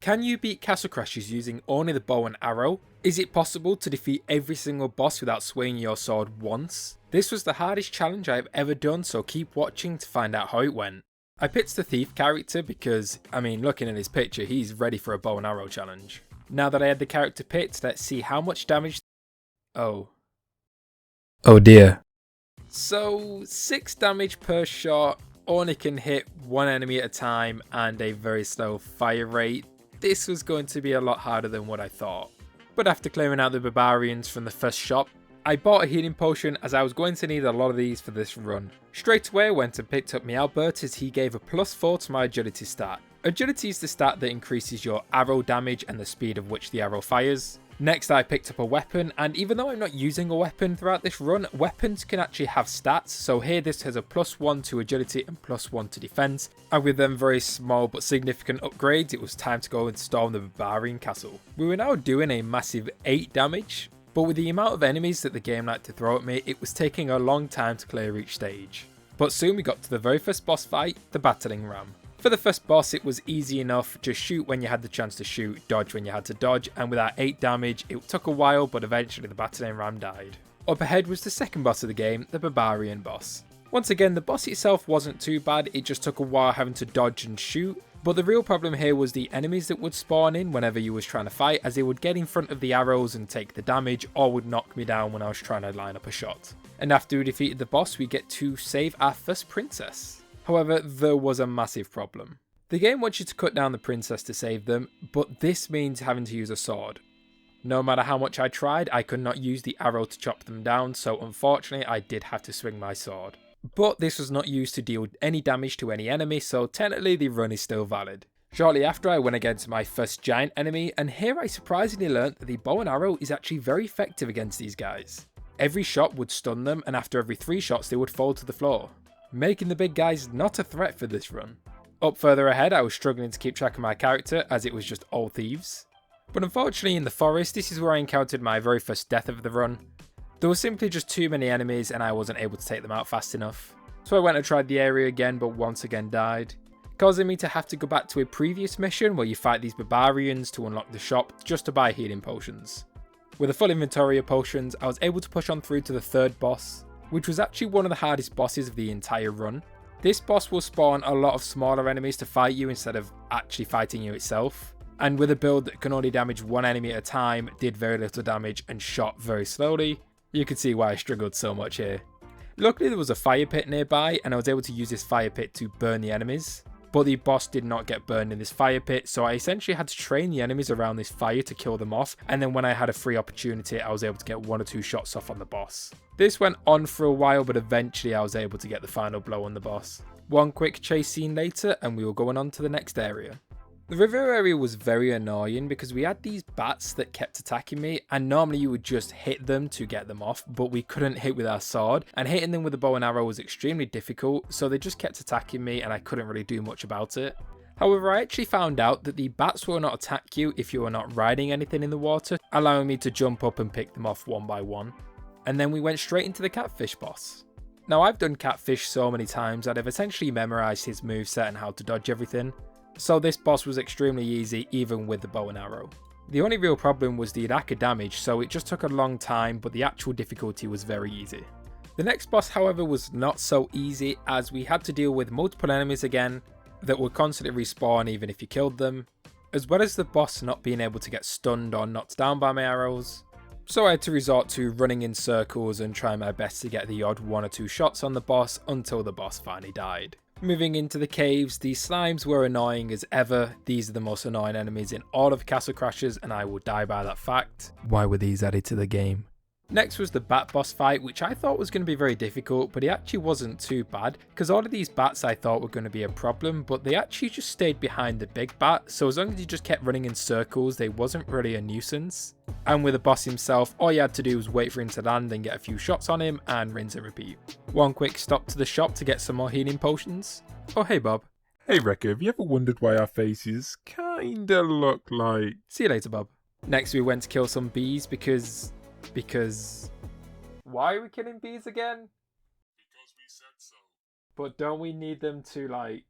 Can you beat Castle Crashers using only the bow and arrow? Is it possible to defeat every single boss without swinging your sword once? This was the hardest challenge I have ever done, so keep watching to find out how it went. I picked the thief character because, looking at his picture, he's ready for a bow and arrow challenge. Now that I had the character picked, let's see how much damage... Oh dear. So, 6 damage per shot, only can hit one enemy at a time, and a very slow fire rate. This was going to be a lot harder than what I thought. But after clearing out the barbarians from the first shop, I bought a healing potion as I was going to need a lot of these for this run. Straight away I went and picked up Meowbert as he gave a +4 to my agility stat. Agility is the stat that increases your arrow damage and the speed of which the arrow fires. Next I picked up a weapon, and even though I'm not using a weapon throughout this run, weapons can actually have stats, so here this has a +1 to agility and +1 to defense, and with them very small but significant upgrades it was time to go and storm the barbarian castle. We were now doing a massive 8 damage, but with the amount of enemies that the game liked to throw at me, it was taking a long time to clear each stage. But soon we got to the very first boss fight, the battering ram. For the first boss it was easy enough, just shoot when you had the chance to shoot, dodge when you had to dodge, and with that 8 damage it took a while but eventually the battering ram died. Up ahead was the second boss of the game, the barbarian boss. Once again the boss itself wasn't too bad, it just took a while having to dodge and shoot, but the real problem here was the enemies that would spawn in whenever you was trying to fight, as they would get in front of the arrows and take the damage, or would knock me down when I was trying to line up a shot. And after we defeated the boss we get to save our first princess. However, there was a massive problem. The game wants you to cut down the princess to save them, but this means having to use a sword. No matter how much I tried, I could not use the arrow to chop them down, so unfortunately I did have to swing my sword. But this was not used to deal any damage to any enemy, so technically the run is still valid. Shortly after I went against my first giant enemy, and here I surprisingly learnt that the bow and arrow is actually very effective against these guys. Every shot would stun them, and after every 3 shots they would fall to the floor, making the big guys not a threat for this run. Up further ahead I was struggling to keep track of my character as it was just all thieves. But unfortunately in the forest this is where I encountered my very first death of the run. There were simply just too many enemies and I wasn't able to take them out fast enough. So I went and tried the area again but once again died, causing me to have to go back to a previous mission where you fight these barbarians to unlock the shop just to buy healing potions. With a full inventory of potions I was able to push on through to the third boss, which was actually one of the hardest bosses of the entire run. This boss will spawn a lot of smaller enemies to fight you instead of actually fighting you itself, and with a build that can only damage one enemy at a time, did very little damage and shot very slowly, you can see why I struggled so much here. Luckily there was a fire pit nearby and I was able to use this fire pit to burn the enemies, but the boss did not get burned in this fire pit, so I essentially had to train the enemies around this fire to kill them off, and then when I had a free opportunity I was able to get 1 or 2 shots off on the boss. This went on for a while but eventually I was able to get the final blow on the boss. One quick chase scene later and we were going on to the next area. The river area was very annoying because we had these bats that kept attacking me, and normally you would just hit them to get them off, but we couldn't hit with our sword, and hitting them with a bow and arrow was extremely difficult, so they just kept attacking me and I couldn't really do much about it. However, I actually found out that the bats will not attack you if you are not riding anything in the water, allowing me to jump up and pick them off one by one. And then we went straight into the catfish boss. Now I've done catfish so many times that I've essentially memorized his moveset and how to dodge everything. So this boss was extremely easy even with the bow and arrow. The only real problem was the lack of damage, so it just took a long time, but the actual difficulty was very easy. The next boss however was not so easy, as we had to deal with multiple enemies again that would constantly respawn even if you killed them, as well as the boss not being able to get stunned or knocked down by my arrows. So I had to resort to running in circles and trying my best to get the odd 1 or 2 shots on the boss until the boss finally died. Moving into the caves, the slimes were annoying as ever. These are the most annoying enemies in all of Castle Crashers and I will die by that fact. Why were these added to the game? Next was the bat boss fight, which I thought was going to be very difficult, but it actually wasn't too bad, because all of these bats I thought were going to be a problem, but they actually just stayed behind the big bat, so as long as you just kept running in circles, they wasn't really a nuisance. And with the boss himself, all you had to do was wait for him to land and get a few shots on him, and rinse and repeat. One quick stop to the shop to get some more healing potions. Oh hey Bob. Hey Rekka, have you ever wondered why our faces kinda look like... See you later Bob. Next we went to kill some bees because... Why are we killing bees again? Because we said so. But don't we need them to, like,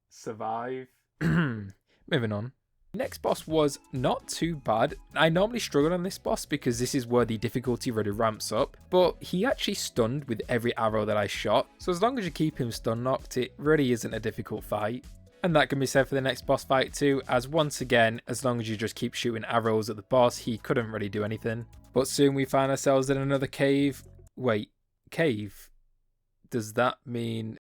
survive? Moving on. Next boss was not too bad. I normally struggle on this boss because this is where the difficulty really ramps up, but he actually stunned with every arrow that I shot, so as long as you keep him stun knocked, it really isn't a difficult fight. And that can be said for the next boss fight too, as once again, as long as you just keep shooting arrows at the boss, he couldn't really do anything. But soon we find ourselves in another cave. Wait, cave? Does that mean...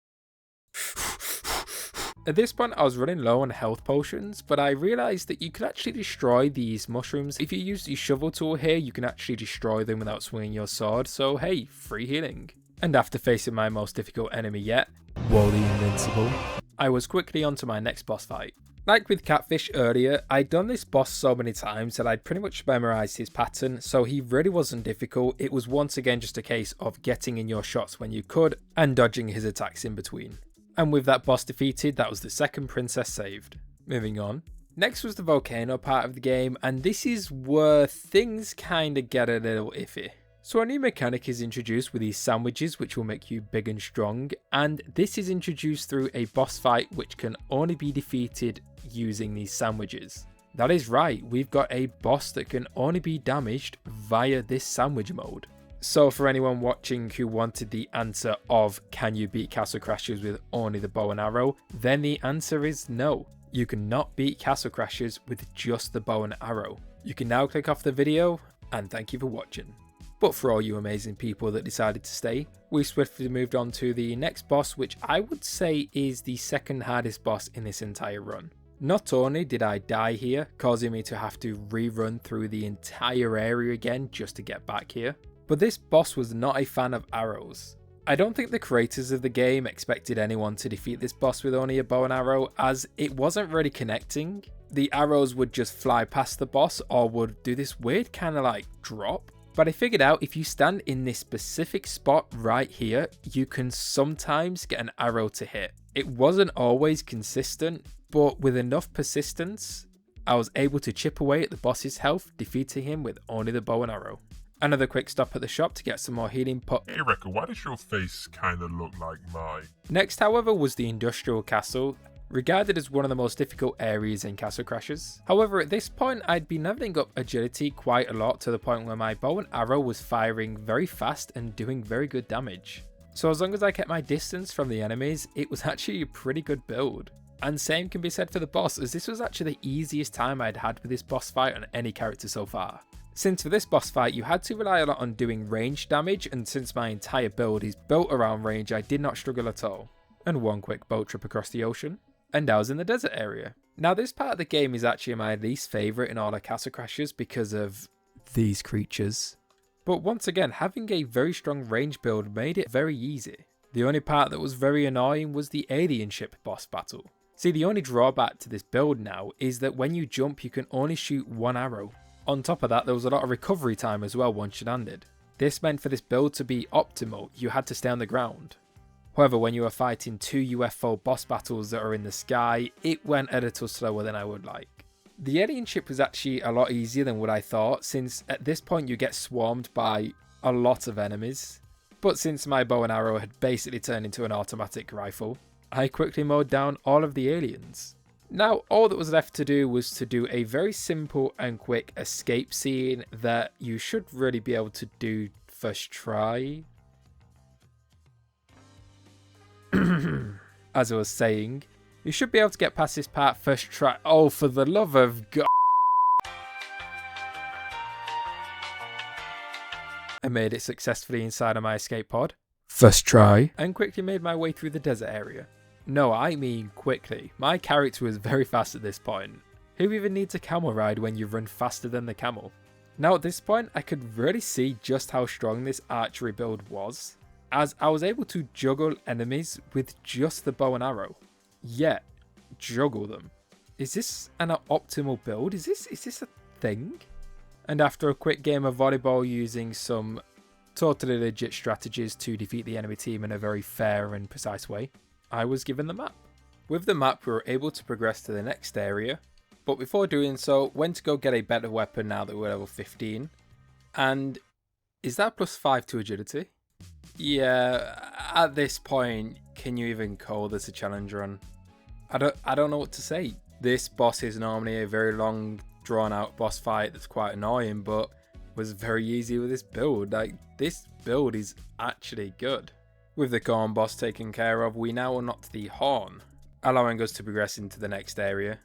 At this point I was running low on health potions, but I realised that you could actually destroy these mushrooms. If you use the shovel tool here, you can actually destroy them without swinging your sword, so hey, free healing. And after facing my most difficult enemy yet, Wally Invincible, I was quickly onto my next boss fight. Like with Catfish earlier, I'd done this boss so many times that I'd pretty much memorised his pattern, so he really wasn't difficult. It was once again just a case of getting in your shots when you could and dodging his attacks in between. And with that boss defeated, that was the second princess saved. Moving on. Next was the volcano part of the game, and this is where things kinda get a little iffy. So a new mechanic is introduced with these sandwiches which will make you big and strong, and this is introduced through a boss fight which can only be defeated using these sandwiches. That is right, we've got a boss that can only be damaged via this sandwich mode. So for anyone watching who wanted the answer of can you beat Castle Crashers with only the bow and arrow, then the answer is no. You cannot beat Castle Crashers with just the bow and arrow. You can now click off the video and thank you for watching. But for all you amazing people that decided to stay, we swiftly moved on to the next boss, which I would say is the second hardest boss in this entire run. Not only did I die here, causing me to have to rerun through the entire area again just to get back here, but this boss was not a fan of arrows. I don't think the creators of the game expected anyone to defeat this boss with only a bow and arrow, as it wasn't really connecting. The arrows would just fly past the boss or would do this weird kind of like drop. But I figured out if you stand in this specific spot right here, you can sometimes get an arrow to hit. It wasn't always consistent, but with enough persistence, I was able to chip away at the boss's health, defeating him with only the bow and arrow. Another quick stop at the shop to get some more healing Hey Rekka, why does your face kinda look like mine? Next, however, was the Industrial Castle, regarded as one of the most difficult areas in Castle Crashers. However, at this point, I'd been leveling up agility quite a lot to the point where my bow and arrow was firing very fast and doing very good damage. So as long as I kept my distance from the enemies, it was actually a pretty good build. And same can be said for the boss, as this was actually the easiest time I'd had with this boss fight on any character so far. Since for this boss fight you had to rely a lot on doing range damage, and since my entire build is built around range, I did not struggle at all. And one quick boat trip across the ocean, and I was in the desert area. Now this part of the game is actually my least favourite in all of Castle Crashers because of these creatures. But once again, having a very strong range build made it very easy. The only part that was very annoying was the alien ship boss battle. See, the only drawback to this build now is that when you jump you can only shoot one arrow. On top of that, there was a lot of recovery time as well once you landed. This meant for this build to be optimal, you had to stay on the ground. However, when you were fighting two UFO boss battles that are in the sky, it went a little slower than I would like. The alien ship was actually a lot easier than what I thought, since at this point you get swarmed by a lot of enemies. But since my bow and arrow had basically turned into an automatic rifle, I quickly mowed down all of the aliens. Now, all that was left to do was to do a very simple and quick escape scene that you should really be able to do first try. As I was saying, you should be able to get past this part first try. Oh, for the love of God. I made it successfully inside of my escape pod. First try. And quickly made my way through the desert area. No, I mean quickly. My character was very fast at this point. Who even needs a camel ride when you run faster than the camel? Now at this point, I could really see just how strong this archery build was, as I was able to juggle enemies with just the bow and arrow. Yet, juggle them. Is this an optimal build? Is this a thing? And after a quick game of volleyball using some totally legit strategies to defeat the enemy team in a very fair and precise way, I was given the map. With the map we were able to progress to the next area, but before doing so, went to go get a better weapon now that we're level 15. And is that +5 to agility? Yeah, at this point, can you even call this a challenge run? I don't know what to say. This boss is normally a very long, drawn out boss fight that's quite annoying, but was very easy with this build. Like, this build is actually good. With the corn boss taken care of, we now unlocked the horn, allowing us to progress into the next area.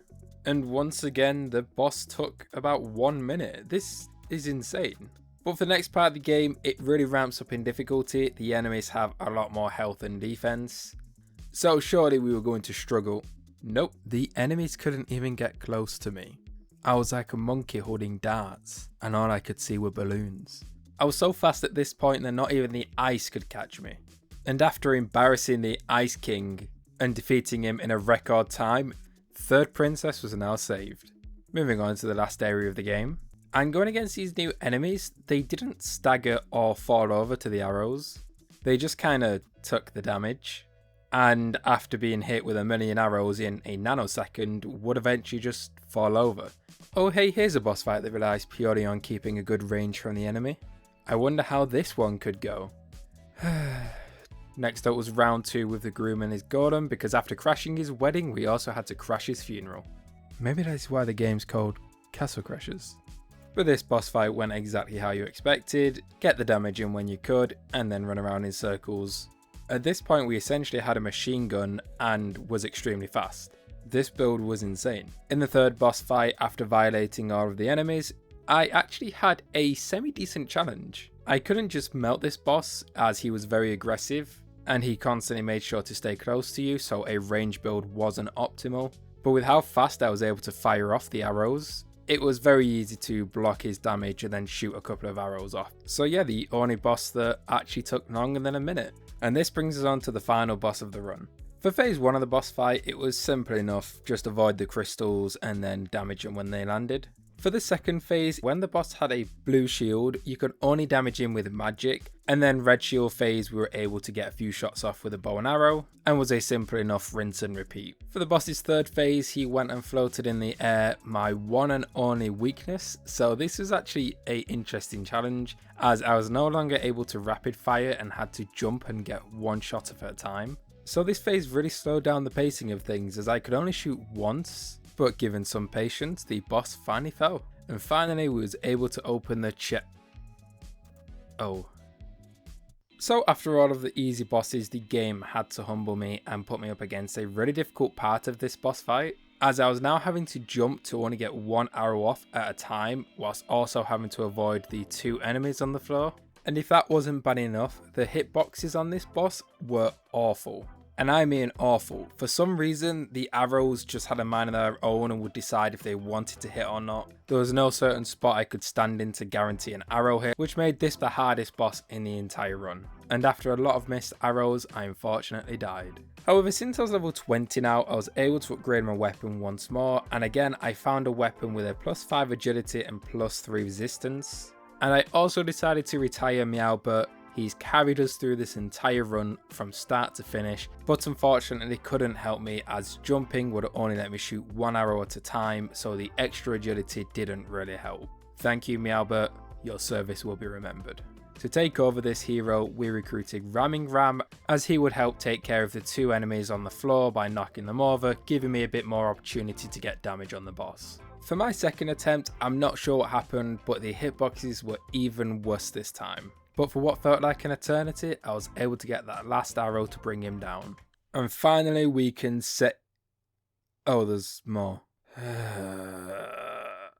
And once again, the boss took about 1 minute. This is insane. But for the next part of the game, it really ramps up in difficulty. The enemies have a lot more health and defense. So surely we were going to struggle. Nope, the enemies couldn't even get close to me. I was like a monkey holding darts, and all I could see were balloons. I was so fast at this point that not even the ice could catch me. And after embarrassing the Ice King and defeating him in a record time, Third Princess was now saved. Moving on to the last area of the game. And going against these new enemies, they didn't stagger or fall over to the arrows. They just kind of took the damage. And after being hit with 1,000,000 arrows in a nanosecond, would eventually just fall over. Oh hey, here's a boss fight that relies purely on keeping a good range from the enemy. I wonder how this one could go. Next up was round 2 with the groom and his golem, because after crashing his wedding, we also had to crash his funeral. Maybe that's why the game's called Castle Crashers. But this boss fight went exactly how you expected, get the damage in when you could, and then run around in circles. At this point we essentially had a machine gun and was extremely fast. This build was insane. In the third boss fight, after violating all of the enemies, I actually had a semi-decent challenge. I couldn't just melt this boss as he was very aggressive, and he constantly made sure to stay close to you, so a range build wasn't optimal. But with how fast I was able to fire off the arrows, it was very easy to block his damage and then shoot a couple of arrows off. So yeah, the only boss that actually took longer than a minute. And this brings us on to the final boss of the run. For phase 1 of the boss fight, it was simple enough, just avoid the crystals and then damage them when they landed. For the second phase, when the boss had a blue shield, you could only damage him with magic, and then red shield phase we were able to get a few shots off with a bow and arrow, and was a simple enough rinse and repeat. For the boss's third phase, he went and floated in the air, my one and only weakness, so this was actually a interesting challenge, as I was no longer able to rapid fire and had to jump and get one shot off at a time. So this phase really slowed down the pacing of things, as I could only shoot once, but given some patience, the boss finally fell. And finally we was able to open the So after all of the easy bosses, the game had to humble me and put me up against a really difficult part of this boss fight, as I was now having to jump to only get one arrow off at a time, whilst also having to avoid the 2 enemies on the floor. And if that wasn't bad enough, the hitboxes on this boss were awful. And I mean awful. For some reason, the arrows just had a mind of their own and would decide if they wanted to hit or not. There was no certain spot I could stand in to guarantee an arrow hit, which made this the hardest boss in the entire run. And after a lot of missed arrows, I unfortunately died. However, since I was level 20 now, I was able to upgrade my weapon once more, and again I found a weapon with a +5 agility and +3 resistance. And I also decided to retire Meowbert. He's carried us through this entire run from start to finish, but unfortunately couldn't help me, as jumping would only let me shoot 1 arrow at a time, so the extra agility didn't really help. Thank you Meowbert, your service will be remembered. To take over this hero, we recruited Ramming Ram, as he would help take care of the 2 enemies on the floor by knocking them over, giving me a bit more opportunity to get damage on the boss. For my second attempt, I'm not sure what happened, but the hitboxes were even worse this time. But for what felt like an eternity, I was able to get that last arrow to bring him down. And finally we can set... Oh, there's more.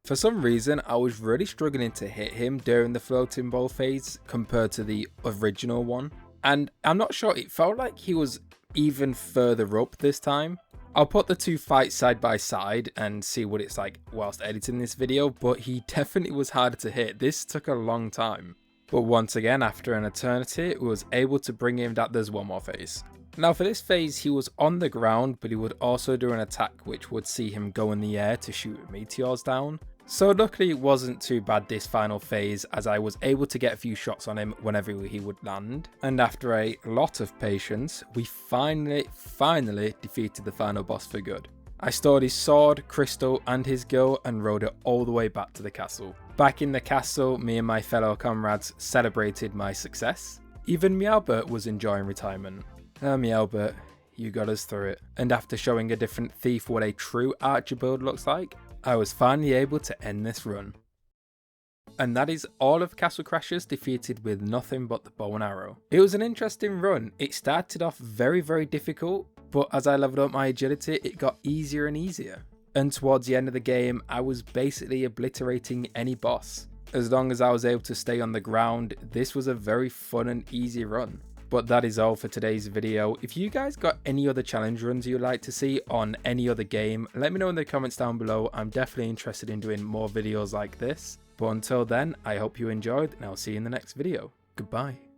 For some reason, I was really struggling to hit him during the floating ball phase compared to the original one. And I'm not sure, it felt like he was even further up this time. I'll put the 2 fights side by side and see what it's like whilst editing this video, but he definitely was harder to hit. This took a long time. But once again, after an eternity, we was able to bring him that there's one more phase. Now for this phase, he was on the ground, but he would also do an attack which would see him go in the air to shoot meteors down. So luckily it wasn't too bad this final phase, as I was able to get a few shots on him whenever he would land. And after a lot of patience, we finally defeated the final boss for good. I stored his sword, crystal and his girl and rode it all the way back to the castle. Back in the castle, me and my fellow comrades celebrated my success. Even Meowbert was enjoying retirement. Meowbert, you got us through it. And after showing a different thief what a true archer build looks like, I was finally able to end this run. And that is all of Castle Crashers defeated with nothing but the bow and arrow. It was an interesting run. It started off very difficult, but as I leveled up my agility, it got easier and easier. And towards the end of the game, I was basically obliterating any boss. As long as I was able to stay on the ground, this was a very fun and easy run. But that is all for today's video. If you guys got any other challenge runs you'd like to see on any other game, let me know in the comments down below. I'm definitely interested in doing more videos like this. But until then, I hope you enjoyed and I'll see you in the next video. Goodbye.